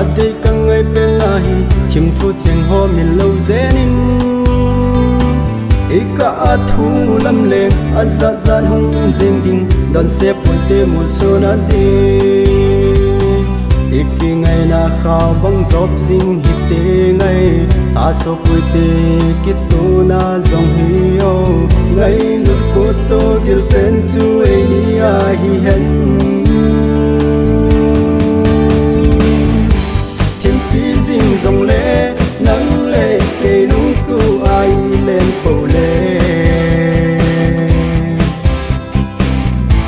đây căng ngay bên ai chim thu chèn ho miền lâu dễ nín ý cả thu lâm lên ăn dạ dạ hung riêng đình đón xếp buổi tê một số nát đi ý kỳ ngày na khao băng giọt riêng hít tê ngày ta số buổi tê kết tu na dòng hiếu ngày lụt cô tô gil bên chú ấy đi ai hen dòng lệ nắng lệ cây nung tu ai lên bầu lệ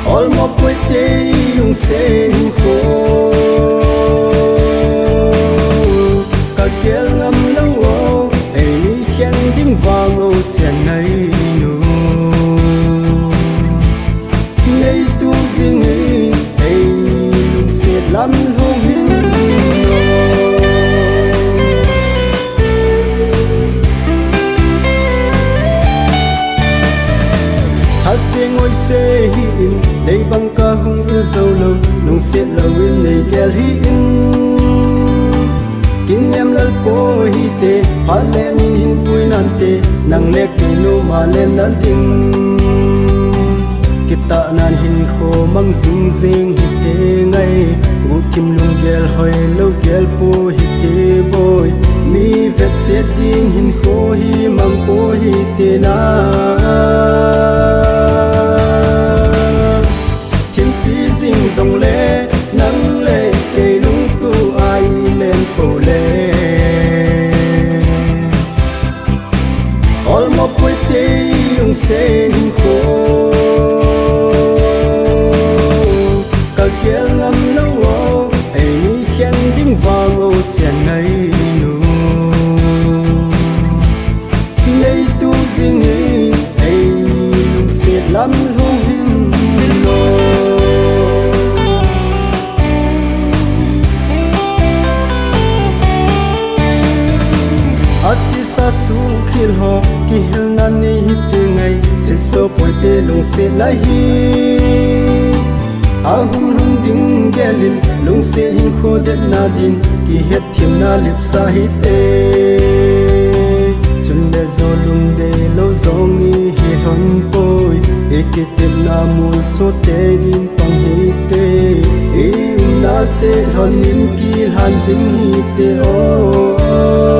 all một quê tê nung sen khô cả kia lắm lâu ô ai ni khen tiếng vang ô sen này nu này tu riêng ai ni nung sen lắm hông hin xe ngồi xe hin đây băng ca hung vil dâu lâu nông xe lâu in đây gel hin kinh em lal po hi te pha le ning hin pui nan te nang le ki no ma len nan ting kita nan hin kho mang sing sing hi te ngai u kim lung gel hoi lo gel po hi te boy mi vet se ting hin kho hi mang po hi te na dòng lệ nắng lệ cây nung tu ai lên bầu lệ all một quê tê nung sen khô cả kia ngắm lâu ô ai ni khen tiếng vang ô sen này nu này tu riêng ai ni nung sen lắm hung hin achi sa su khil ho ki hel na ni hit ngai se so poi te lung se la hi a hum lung ding gelin lung se hin kho det na din ki het thim na lip sa hi te chum le zo lung de lo zong ni hi hon poi e ke tem na mun so te din pang hi te e na che hon nin ki han sing hi te o